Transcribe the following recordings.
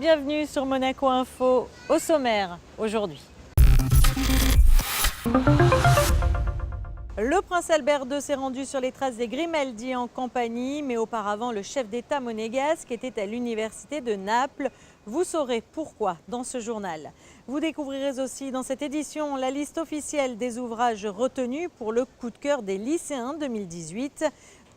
bienvenue sur Monaco Info. Au sommaire aujourd'hui. Le prince Albert II s'est rendu sur les traces des Grimaldi en Campanie, mais auparavant le chef d'État monégasque était à l'université de Naples. Vous saurez pourquoi dans ce journal. Vous découvrirez aussi dans cette édition la liste officielle des ouvrages retenus pour le coup de cœur des lycéens 2018.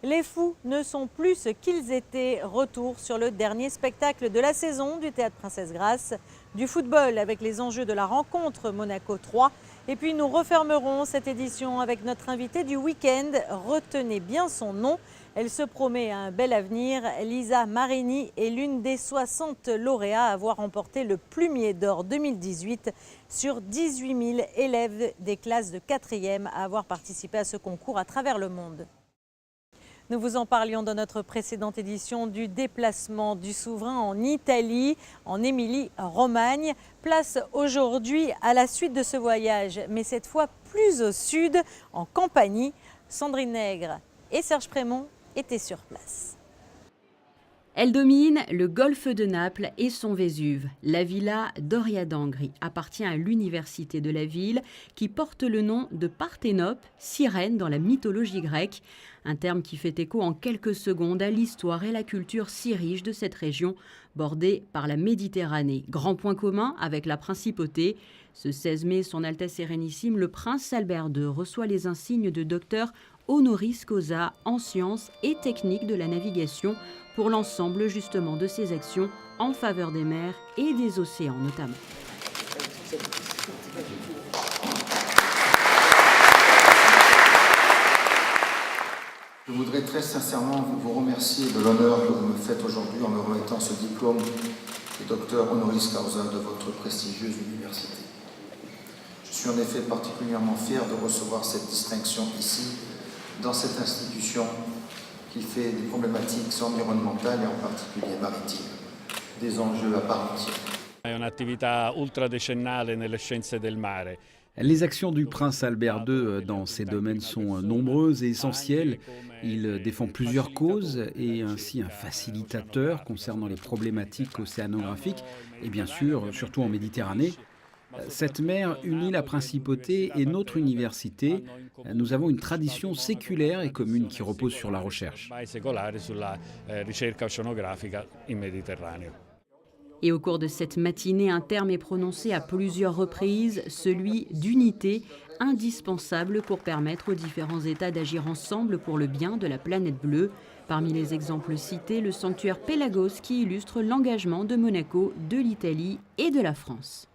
Les fous ne sont plus ce qu'ils étaient. Retour sur le dernier spectacle de la saison du Théâtre Princesse Grace. Du football avec les enjeux de la rencontre Monaco 3. Et puis nous refermerons cette édition avec notre invitée du week-end. Retenez bien son nom. Elle se promet un bel avenir. Lisa Marini est l'une des 60 lauréats à avoir remporté le Plumier d'Or 2018 sur 18 000 élèves des classes de 4e à avoir participé à ce concours à travers le monde. Nous vous en parlions dans notre précédente édition du déplacement du souverain en Italie, en Émilie-Romagne. Place aujourd'hui à la suite de ce voyage, mais cette fois plus au sud, en Campanie. Sandrine Nègre et Serge Prémont étaient sur place. Elle domine le golfe de Naples et son Vésuve. La villa Doria d'Angri appartient à l'université de la ville qui porte le nom de Parthénope, sirène dans la mythologie grecque. Un terme qui fait écho en quelques secondes à l'histoire et la culture si riche de cette région bordée par la Méditerranée. Grand point commun avec la principauté. Ce 16 mai, son Altesse Sérénissime, le prince Albert II, reçoit les insignes de docteur honoris causa en sciences et techniques de la navigation pour l'ensemble justement de ses actions en faveur des mers et des océans notamment. Je voudrais très sincèrement vous remercier de l'honneur que vous me faites aujourd'hui en me remettant ce diplôme de docteur honoris causa de votre prestigieuse université. Je suis en effet particulièrement fier de recevoir cette distinction ici, dans cette institution qui fait des problématiques environnementales et en particulier maritimes, des enjeux à part entière. È un'attività ultradecennale nelle scienze del mare. Les actions du prince Albert II dans ces domaines sont nombreuses et essentielles. Il défend plusieurs causes et ainsi un facilitateur concernant les problématiques océanographiques et bien sûr, surtout en Méditerranée. Cette mer unit la principauté et notre université. Nous avons une tradition séculaire et commune qui repose sur la recherche. Et au cours de cette matinée, un terme est prononcé à plusieurs reprises, celui d'unité, indispensable pour permettre aux différents États d'agir ensemble pour le bien de la planète bleue. Parmi les exemples cités, le sanctuaire Pélagos qui illustre l'engagement de Monaco, de l'Italie et de la France.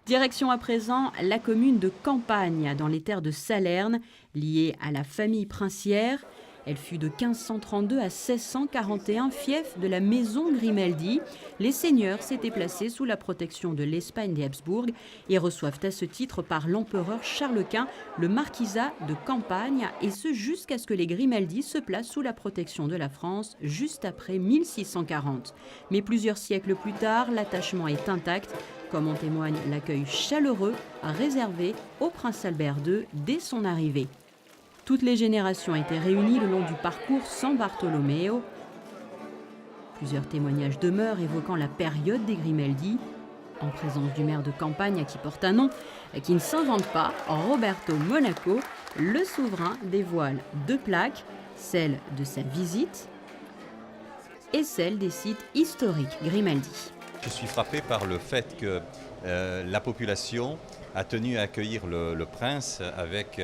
Direction à présent la commune de Campagne, dans les terres de Salerne, liée à la famille princière. Elle fut de 1532 à 1641 fief de la maison Grimaldi. Les seigneurs s'étaient placés sous la protection de l'Espagne des Habsbourg et reçoivent à ce titre par l'empereur Charles Quint le marquisat de Campagne, et ce jusqu'à ce que les Grimaldi se placent sous la protection de la France juste après 1640. Mais plusieurs siècles plus tard, l'attachement est intact, comme en témoigne l'accueil chaleureux réservé au prince Albert II dès son arrivée. Toutes les générations étaient réunies le long du parcours San Bartolomeo. Plusieurs témoignages demeurent évoquant la période des Grimaldi, en présence du maire de Campagne qui porte un nom qui ne s'invente pas, Roberto Monaco. Le souverain dévoile deux plaques, celle de sa visite et celle des sites historiques Grimaldi. Je suis frappé par le fait que la population a tenu à accueillir le prince avec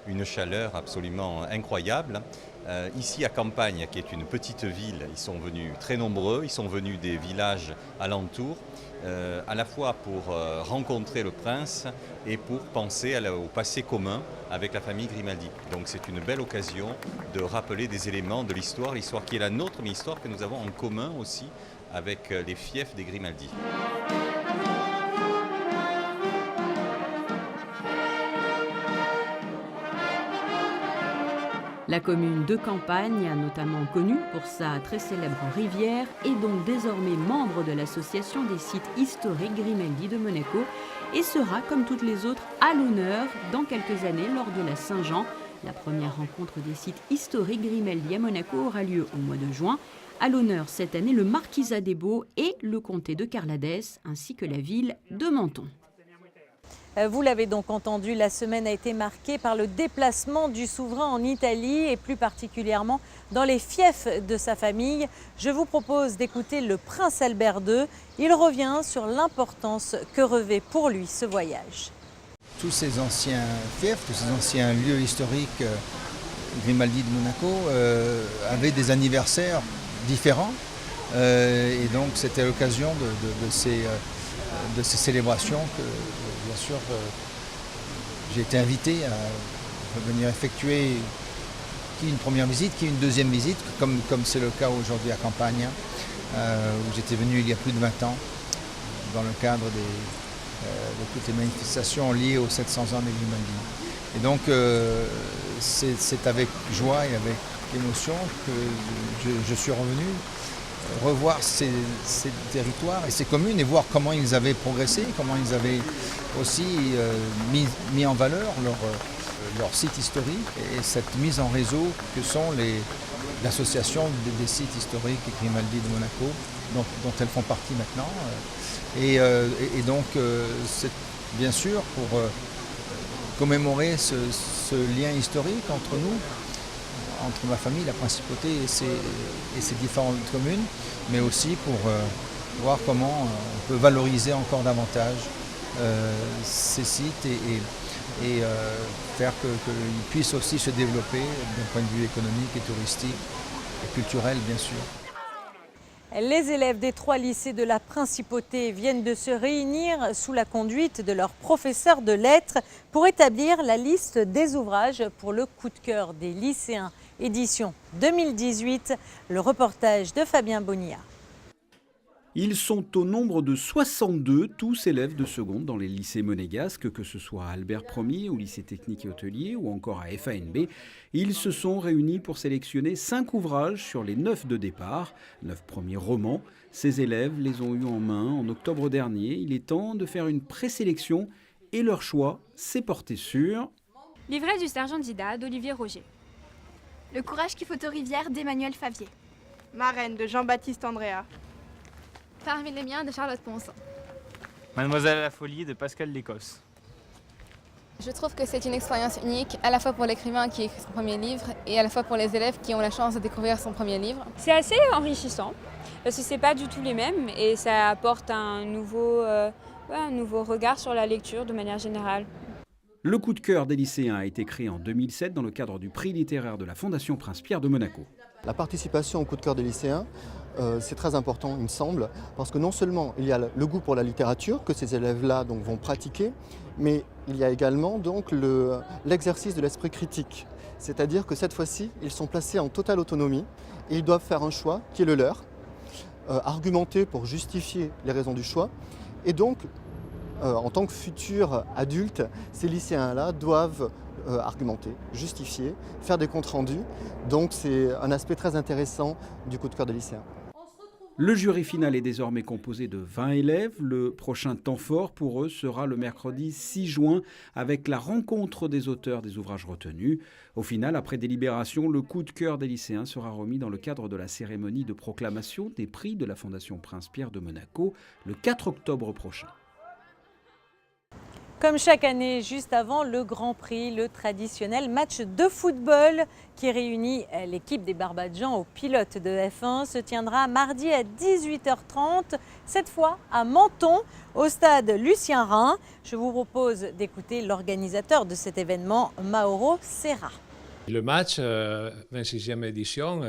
une chaleur absolument incroyable. Ici à Campagne, qui est une petite ville, ils sont venus très nombreux, ils sont venus des villages alentours, à la fois pour rencontrer le prince et pour penser au passé commun avec la famille Grimaldi. Donc c'est une belle occasion de rappeler des éléments de l'histoire qui est la nôtre, mais l'histoire que nous avons en commun aussi avec les fiefs des Grimaldi. La commune de Campagne, notamment connue pour sa très célèbre rivière, est donc désormais membre de l'association des sites historiques Grimaldi de Monaco et sera, comme toutes les autres, à l'honneur dans quelques années lors de la Saint-Jean. La première rencontre des sites historiques Grimaldi à Monaco aura lieu au mois de juin, À l'honneur cette année, le marquisat des Baux et le comté de Carladès, ainsi que la ville de Menton. Vous l'avez donc entendu, la semaine a été marquée par le déplacement du souverain en Italie et plus particulièrement dans les fiefs de sa famille. Je vous propose d'écouter le prince Albert II. Il revient sur l'importance que revêt pour lui ce voyage. Tous ces anciens fiefs, tous ces anciens lieux historiques Grimaldi de Monaco avaient des anniversaires différents et donc c'était l'occasion de ces célébrations que bien sûr j'ai été invité à venir effectuer qui une première visite, qui une deuxième visite, comme c'est le cas aujourd'hui à Campagne, où j'étais venu il y a plus de 20 ans dans le cadre de toutes les manifestations liées aux 700 ans des Grimaldi. Et donc c'est avec joie et avec émotion que je suis revenu revoir ces territoires et ces communes et voir comment ils avaient progressé, comment ils avaient aussi mis en valeur leur site historique et cette mise en réseau que sont l'association des sites historiques Grimaldi de Monaco dont elles font partie maintenant. Et donc c'est bien sûr pour commémorer ce lien historique entre nous, entre ma famille, la principauté et ces différentes communes, mais aussi pour voir comment on peut valoriser encore davantage ces sites et faire qu'ils puissent aussi se développer d'un point de vue économique et touristique et culturel bien sûr. Les élèves des 3 lycées de la Principauté viennent de se réunir sous la conduite de leur professeur de lettres pour établir la liste des ouvrages pour le coup de cœur des lycéens édition 2018. Le reportage de Fabien Bonilla. Ils sont au nombre de 62, tous élèves de seconde dans les lycées monégasques, que ce soit à Albert Ier, au lycée technique et hôtelier ou encore à FANB. Ils se sont réunis pour sélectionner 5 ouvrages sur les 9 de départ, 9 premiers romans. Ces élèves les ont eus en main en octobre dernier. Il est temps de faire une présélection et leur choix s'est porté sur... Livret du sergent Dida d'Olivier Roger. Le courage qui faut aux rivières d'Emmanuel Favier. Marraine de Jean-Baptiste Andréa. Parmi les miens de Charlotte Ponce. Mademoiselle à la folie de Pascal Lécosse. Je trouve que c'est une expérience unique, à la fois pour l'écrivain qui écrit son premier livre et à la fois pour les élèves qui ont la chance de découvrir son premier livre. C'est assez enrichissant, parce que c'est pas du tout les mêmes et ça apporte un nouveau regard sur la lecture de manière générale. Le coup de cœur des lycéens a été créé en 2007 dans le cadre du prix littéraire de la Fondation Prince-Pierre de Monaco. La participation au coup de cœur des lycéens, c'est très important, il me semble, parce que non seulement il y a le goût pour la littérature que ces élèves-là donc, vont pratiquer, mais il y a également donc, l'exercice de l'esprit critique. C'est-à-dire que cette fois-ci, ils sont placés en totale autonomie et ils doivent faire un choix qui est le leur, argumenter pour justifier les raisons du choix. Et donc, en tant que futurs adultes, ces lycéens-là doivent argumenter, justifier, faire des comptes rendus. Donc c'est un aspect très intéressant du coup de cœur des lycéens. Le jury final est désormais composé de 20 élèves. Le prochain temps fort pour eux sera le mercredi 6 juin avec la rencontre des auteurs des ouvrages retenus. Au final, après délibération, le coup de cœur des lycéens sera remis dans le cadre de la cérémonie de proclamation des prix de la Fondation Prince-Pierre de Monaco le 4 octobre prochain. Comme chaque année, juste avant le Grand Prix, le traditionnel match de football qui réunit l'équipe des Barbadjans aux pilotes de F1 se tiendra mardi à 18h30, cette fois à Menton, au stade Lucien Rhin. Je vous propose d'écouter l'organisateur de cet événement, Mauro Serra. Le match, 26e édition,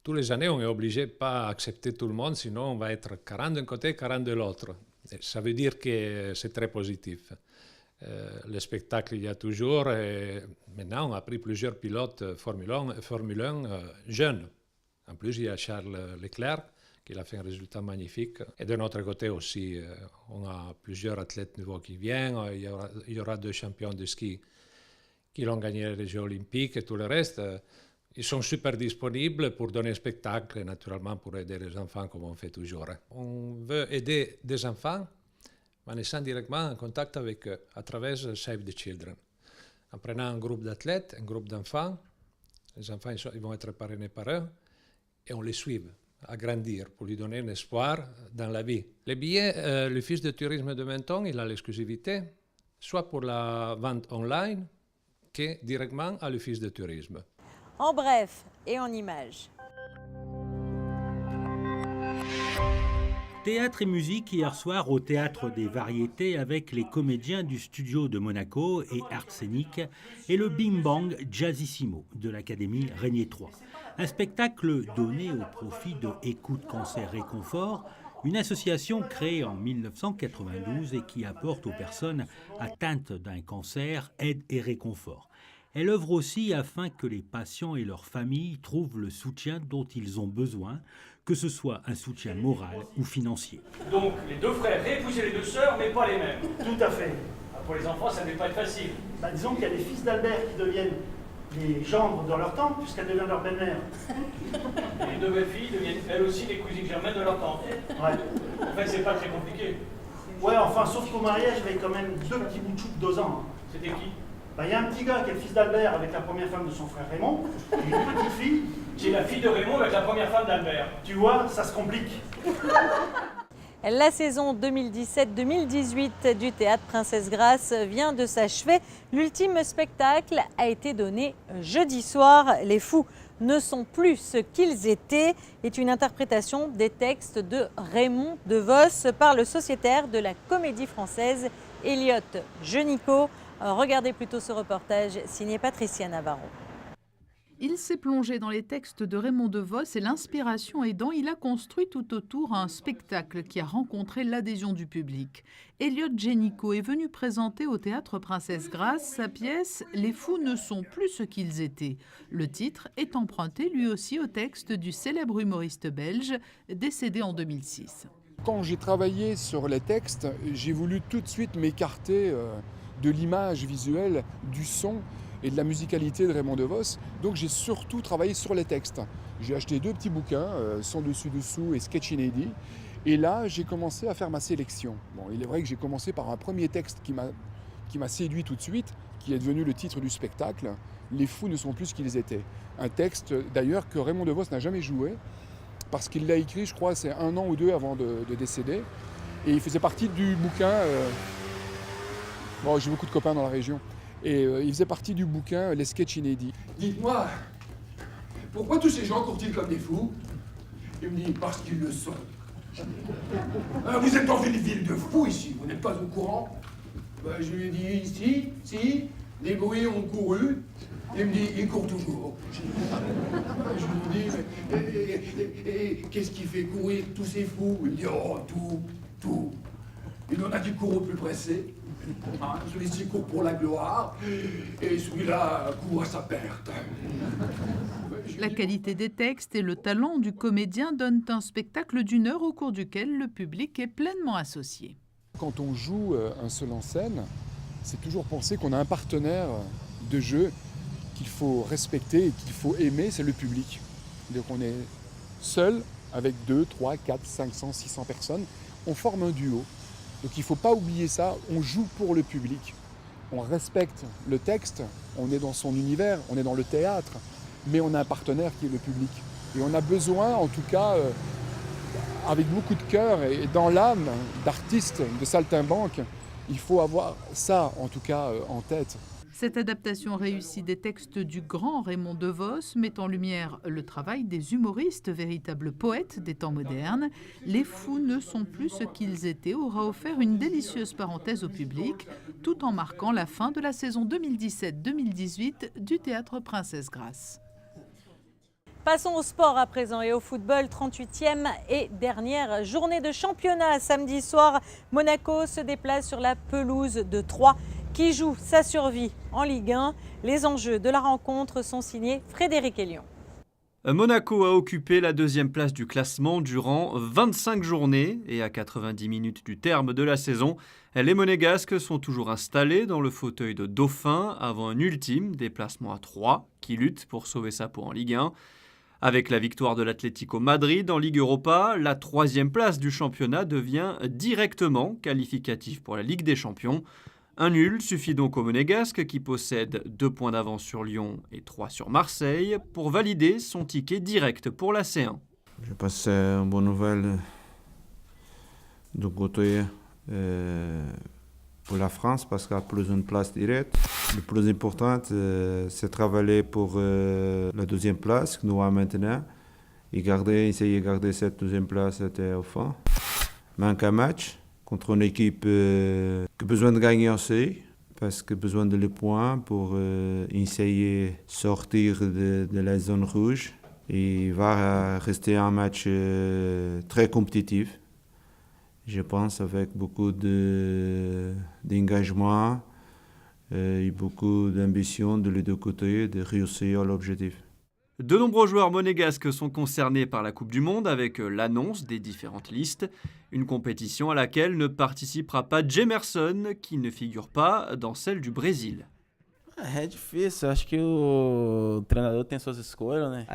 tous les années on est obligé de pas accepter tout le monde, sinon on va être 40 d'un côté, 40 de l'autre. Ça veut dire que c'est très positif. Le spectacle, il y a toujours. Et maintenant, on a pris plusieurs pilotes Formule 1 jeunes. En plus, il y a Charles Leclerc qui a fait un résultat magnifique. Et de notre côté aussi, on a plusieurs athlètes nouveaux qui viennent. Il y aura 2 champions de ski qui ont gagné les Jeux olympiques et tout le reste. Ils sont super disponibles pour donner un spectacle et naturellement pour aider les enfants comme on fait toujours. On veut aider des enfants en étant directement en contact avec eux à travers Save the Children. En prenant un groupe d'athlètes, un groupe d'enfants, les enfants ils vont être parrainés par eux et on les suive à grandir pour lui donner un espoir dans la vie. Les billets, l'Office de tourisme de Menton, il a l'exclusivité, soit pour la vente online que directement à l'Office de tourisme. En bref et en images. Théâtre et musique hier soir au Théâtre des Variétés avec les comédiens du studio de Monaco et Arsenic et le Bing Bang Jazzissimo de l'Académie Régnier III. Un spectacle donné au profit de Écoute, Cancer, Réconfort, une association créée en 1992 et qui apporte aux personnes atteintes d'un cancer aide et réconfort. Elle œuvre aussi afin que les patients et leurs familles trouvent le soutien dont ils ont besoin, que ce soit un soutien moral ou financier. Donc les deux frères réépouser les deux sœurs, mais pas les mêmes. Tout à fait. Pour les enfants, ça ne va pas être facile. Disons qu'il y a les fils d'Albert qui deviennent les gendres dans leur tante, puisqu'elles deviennent leur belle-mère. Les deux belles-filles deviennent elles aussi les cousines germaines de leur tante. Ouais. En fait, c'est pas très compliqué. Ouais, enfin, sauf qu'au mariage, il y avait quand même deux petits bouts de chou de 2 ans. C'était qui? Il y a un petit gars qui est le fils d'Albert avec la première femme de son frère Raymond, et une petite fille. C'est la fille de Raymond avec la première femme d'Albert. Tu vois, ça se complique. La saison 2017-2018 du Théâtre Princesse Grace vient de s'achever. L'ultime spectacle a été donné jeudi soir. Les fous ne sont plus ce qu'ils étaient est une interprétation des textes de Raymond DeVos par le sociétaire de la Comédie Française, Elliot Genico. Regardez plutôt ce reportage signé Patricia Navarro. Il s'est plongé dans les textes de Raymond DeVos et l'inspiration aidant, il a construit tout autour un spectacle qui a rencontré l'adhésion du public. Elliot Genico est venu présenter au Théâtre Princesse Grace sa pièce « Les fous ne sont plus ce qu'ils étaient ». Le titre est emprunté lui aussi au texte du célèbre humoriste belge décédé en 2006. Quand j'ai travaillé sur les textes, j'ai voulu tout de suite m'écarter de l'image visuelle, du son et de la musicalité de Raymond DeVos. Donc j'ai surtout travaillé sur les textes. J'ai acheté 2 petits bouquins, Sans dessus-dessous et Sketch inédit. Et là, j'ai commencé à faire ma sélection. Bon, il est vrai que j'ai commencé par un premier texte qui m'a séduit tout de suite, qui est devenu le titre du spectacle, « Les fous ne sont plus ce qu'ils étaient ». Un texte d'ailleurs que Raymond DeVos n'a jamais joué, parce qu'il l'a écrit, je crois, c'est 1 an ou 2 avant de décéder. Et il faisait partie du bouquin... Bon, j'ai beaucoup de copains dans la région. Et il faisait partie du bouquin Les Sketchs inédits. Dites-moi, pourquoi tous ces gens courent-ils comme des fous? Il me dit, parce qu'ils le sont. Vous êtes dans une ville de fous ici, vous n'êtes pas au courant? Je lui ai dit, si, les bruits ont couru. Il me dit, ils courent toujours. Je lui dis, mais qu'est-ce qui fait courir tous ces fous? Il me dit, oh, tout. Il en a qui courent au plus pressé. Celui-ci court pour la gloire et celui-là court à sa perte. La qualité des textes et le talent du comédien donnent un spectacle d'1 heure au cours duquel le public est pleinement associé. Quand on joue un seul en scène, c'est toujours penser qu'on a un partenaire de jeu qu'il faut respecter et qu'il faut aimer, c'est le public. Donc on est seul avec 2, 3, 4, 500, 600 personnes, on forme un duo. Donc il ne faut pas oublier ça, on joue pour le public, on respecte le texte, on est dans son univers, on est dans le théâtre, mais on a un partenaire qui est le public. Et on a besoin, en tout cas, avec beaucoup de cœur et dans l'âme d'artiste, de saltimbanque, il faut avoir ça, en tout cas, en tête. Cette adaptation réussie des textes du grand Raymond DeVos met en lumière le travail des humoristes, véritables poètes des temps modernes. Les fous ne sont plus ce qu'ils étaient aura offert une délicieuse parenthèse au public, tout en marquant la fin de la saison 2017-2018 du Théâtre Princesse Grace. Passons au sport à présent et au football. 38e et dernière journée de championnat. Samedi soir, Monaco se déplace sur la pelouse de Troyes qui joue sa survie en Ligue 1. Les enjeux de la rencontre sont signés Frédéric Elion. Monaco a occupé la 2e place du classement durant 25 journées et à 90 minutes du terme de la saison, les Monégasques sont toujours installés dans le fauteuil de dauphin avant un ultime déplacement à Troyes qui lutte pour sauver sa peau en Ligue 1. Avec la victoire de l'Atlético Madrid en Ligue Europa, la 3e place du championnat devient directement qualificative pour la Ligue des Champions. Un nul suffit donc aux Monégasques qui possèdent 2 points d'avance sur Lyon et 3 sur Marseille pour valider son ticket direct pour la C1. Je pense que c'est une bonne nouvelle de côté pour la France parce qu'il y a plus une place directe. Le plus important, c'est travailler pour la deuxième place que nous avons maintenant et essayer de garder cette deuxième place au fond. Manque un match contre une équipe qui a besoin de gagner aussi parce qu'elle a besoin de les points pour essayer de sortir de la zone rouge. Et il va rester un match très compétitif, je pense, avec beaucoup d'engagement et beaucoup d'ambition de les deux côtés de réussir l'objectif. De nombreux joueurs monégasques sont concernés par la Coupe du Monde avec l'annonce des différentes listes. Une compétition à laquelle ne participera pas Jemerson, qui ne figure pas dans celle du Brésil.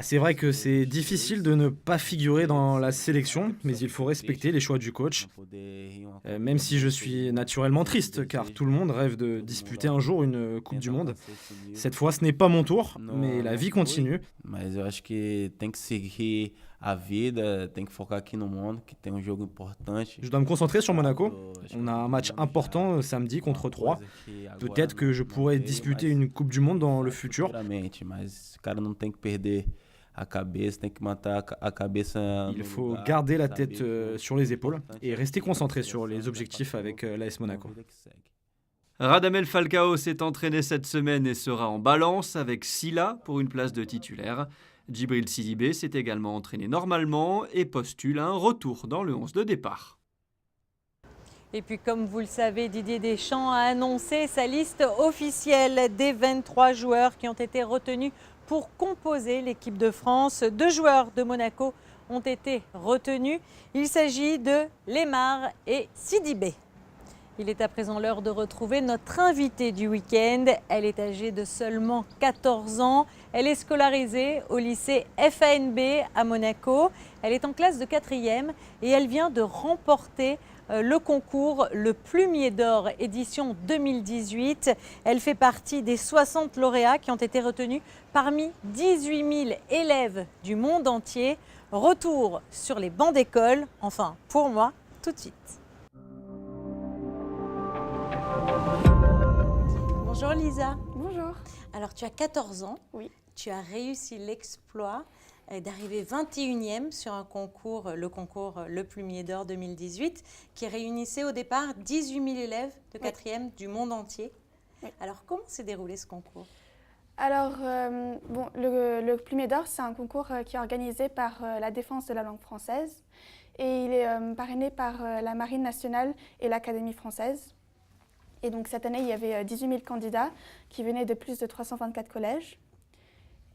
C'est vrai que c'est difficile de ne pas figurer dans la sélection, mais il faut respecter les choix du coach. Même si je suis naturellement triste, car tout le monde rêve de disputer un jour une Coupe du Monde. Cette fois, ce n'est pas mon tour, mais la vie continue. Je dois me concentrer sur Monaco. On a un match important samedi contre 3. Peut-être que je pourrais disputer une Coupe du Monde dans le futur. Il faut garder la tête sur les épaules et rester concentré sur les objectifs avec l'AS Monaco. Radamel Falcao s'est entraîné cette semaine et sera en balance avec Silla pour une place de titulaire. Djibril Sidibé s'est également entraîné normalement et postule à un retour dans le 11 de départ. Et puis comme vous le savez, Didier Deschamps a annoncé sa liste officielle des 23 joueurs qui ont été retenus pour composer l'équipe de France. 2 joueurs de Monaco ont été retenus. Il s'agit de Lemar et Sidibé. Il est à présent l'heure de retrouver notre invitée du week-end. Elle est âgée de seulement 14 ans. Elle est scolarisée au lycée FANB à Monaco. Elle est en classe de 4e et elle vient de remporter le concours Le Plumier d'Or édition 2018. Elle fait partie des 60 lauréats qui ont été retenus parmi 18 000 élèves du monde entier. Retour sur les bancs d'école, enfin pour moi, tout de suite. Bonjour Lisa. Bonjour. Alors tu as 14 ans. Oui. Tu as réussi l'exploit d'arriver 21e sur un concours, le concours Le Plumier d'Or 2018, qui réunissait au départ 18 000 élèves de 4e du monde entier. Oui. Alors comment s'est déroulé ce concours? Alors, le Plumier d'Or, c'est un concours qui est organisé par la défense de la langue française et il est parrainé par la Marine nationale et l'Académie française. Et donc cette année, il y avait 18 000 candidats qui venaient de plus de 324 collèges.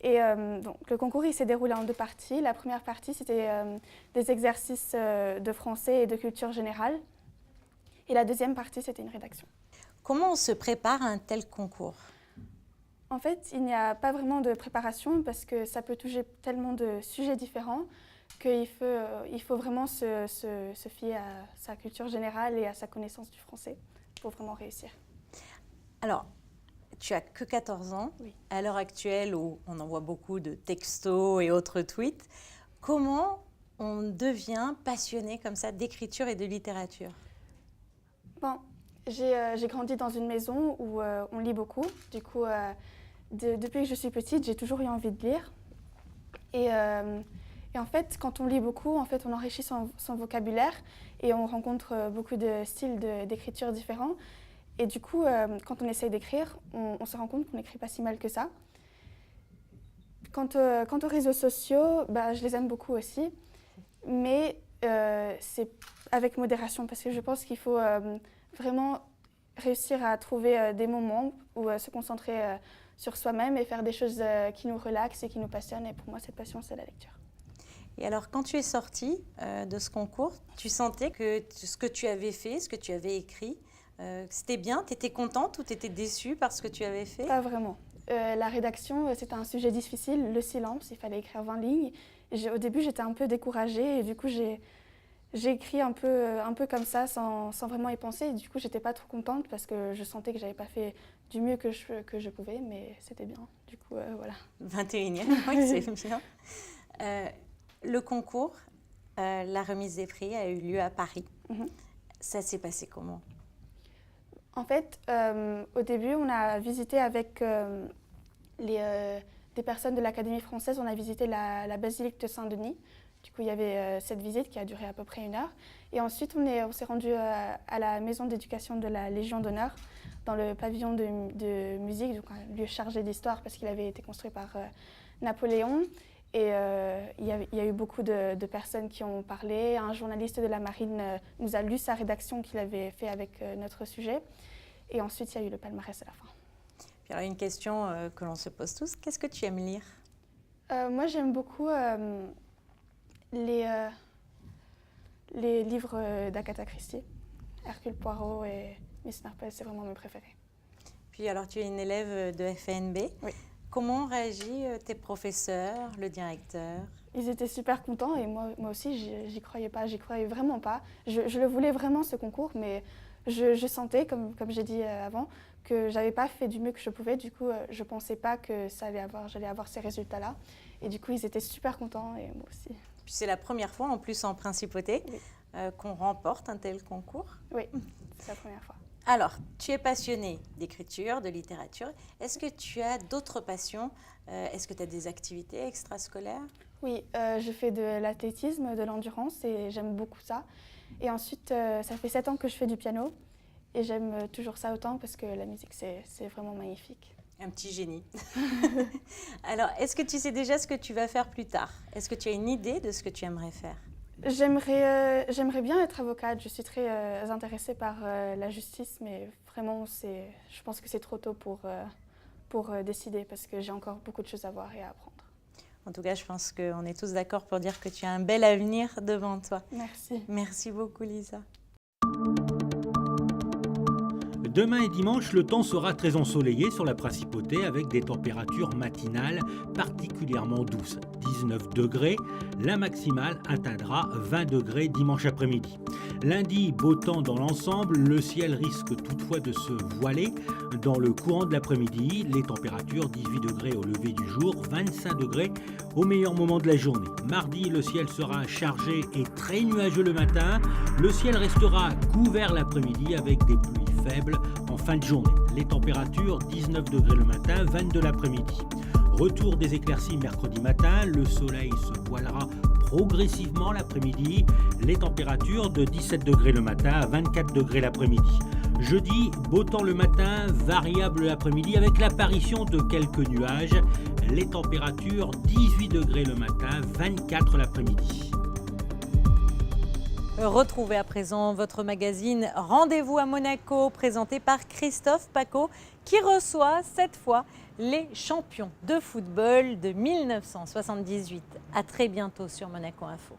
Et donc, le concours il s'est déroulé en 2 parties. La première partie, c'était des exercices de français et de culture générale. Et la deuxième partie, c'était une rédaction. Comment on se prépare à un tel concours? En fait, il n'y a pas vraiment de préparation parce que ça peut toucher tellement de sujets différents qu'il faut vraiment se fier à sa culture générale et à sa connaissance du français pour vraiment réussir. Alors, tu as que 14 ans. Oui. À l'heure actuelle où on envoie beaucoup de textos et autres tweets, comment on devient passionné comme ça d'écriture et de littérature? Bon, j'ai grandi dans une maison où on lit beaucoup. Du coup, depuis que je suis petite, j'ai toujours eu envie de lire. Et en fait, quand on lit beaucoup, en fait, on enrichit son vocabulaire et on rencontre beaucoup de styles d'écriture différents. Et du coup, quand on essaye d'écrire, on se rend compte qu'on n'écrit pas si mal que ça. Quant aux réseaux sociaux, je les aime beaucoup aussi, mais c'est avec modération parce que je pense qu'il faut vraiment réussir à trouver des moments où se concentrer sur soi-même et faire des choses qui nous relaxent et qui nous passionnent. Et pour moi, cette passion, c'est la lecture. Et alors, quand tu es sortie de ce concours, tu sentais que ce que tu avais fait, ce que tu avais écrit, c'était bien? Tu étais contente ou tu étais déçue par ce que tu avais fait? Pas vraiment. La rédaction, c'était un sujet difficile. Le silence, il fallait écrire 20 lignes. Au début, j'étais un peu découragée et du coup, J'ai écrit un peu comme ça, sans vraiment y penser. Et du coup, j'étais pas trop contente parce que je sentais que j'avais pas fait du mieux que je pouvais, mais c'était bien. Du coup, voilà. 21e, oui, c'est bien. Le concours, la remise des prix a eu lieu à Paris. Ça s'est passé comment? En fait, au début, on a visité avec des personnes de l'Académie française, on a visité la basilique de Saint-Denis. Du coup, il y avait cette visite qui a duré à peu près 1 heure. Et ensuite, on s'est rendu à la maison d'éducation de la Légion d'honneur, dans le pavillon de musique, donc un lieu chargé d'histoire parce qu'il avait été construit par Napoléon. Et il y a eu beaucoup de personnes qui ont parlé. Un journaliste de la marine nous a lu sa rédaction qu'il avait fait avec notre sujet. Et ensuite, il y a eu le palmarès à la fin. Puis alors, une question que l'on se pose tous, qu'est-ce que tu aimes lire? Moi, j'aime beaucoup les livres d'Agatha Christie. Hercule Poirot et Miss Marple, c'est vraiment mes préférés. Puis alors, tu es une élève de FNB. Oui. Comment ont réagi tes professeurs, le directeur? Ils étaient super contents et moi aussi, j'y croyais pas, j'y croyais vraiment pas. Je le voulais vraiment, ce concours, mais je sentais, comme j'ai dit avant, que j'avais pas fait du mieux que je pouvais. Du coup, je pensais pas que j'allais avoir ces résultats-là. Et du coup, ils étaient super contents et moi aussi. Puis c'est la première fois, en plus en principauté, qu'on remporte un tel concours. Oui, c'est la première fois. Alors, tu es passionnée d'écriture, de littérature. Est-ce que tu as d'autres passions? Est-ce que tu as des activités extrascolaires? Oui, je fais de l'athlétisme, de l'endurance et j'aime beaucoup ça. Et ensuite, ça fait 7 ans que je fais du piano et j'aime toujours ça autant parce que la musique, c'est vraiment magnifique. Un petit génie. Alors, est-ce que tu sais déjà ce que tu vas faire plus tard? Est-ce que tu as une idée de ce que tu aimerais faire? J'aimerais bien être avocate. Je suis très intéressée par la justice, mais vraiment, je pense que c'est trop tôt pour décider parce que j'ai encore beaucoup de choses à voir et à apprendre. En tout cas, je pense qu'on est tous d'accord pour dire que tu as un bel avenir devant toi. Merci. Merci beaucoup, Lisa. Demain et dimanche, le temps sera très ensoleillé sur la principauté avec des températures matinales particulièrement douces. 19 degrés, la maximale atteindra 20 degrés dimanche après-midi. Lundi, beau temps dans l'ensemble, le ciel risque toutefois de se voiler. Dans le courant de l'après-midi, les températures 18 degrés au lever du jour, 25 degrés au meilleur moment de la journée. Mardi, le ciel sera chargé et très nuageux le matin. Le ciel restera couvert l'après-midi avec des pluies faibles en fin de journée. Les températures 19 degrés le matin, 22 l'après-midi. Retour des éclaircies mercredi matin, le soleil se voilera progressivement l'après-midi. Les températures de 17 degrés le matin à 24 degrés l'après-midi. Jeudi, beau temps le matin, variable l'après-midi avec l'apparition de quelques nuages. Les températures 18 degrés le matin, 24 l'après-midi. Retrouvez à présent votre magazine Rendez-vous à Monaco, présenté par Christophe Pacaud, qui reçoit cette fois les champions de football de 1978. À très bientôt sur Monaco Info.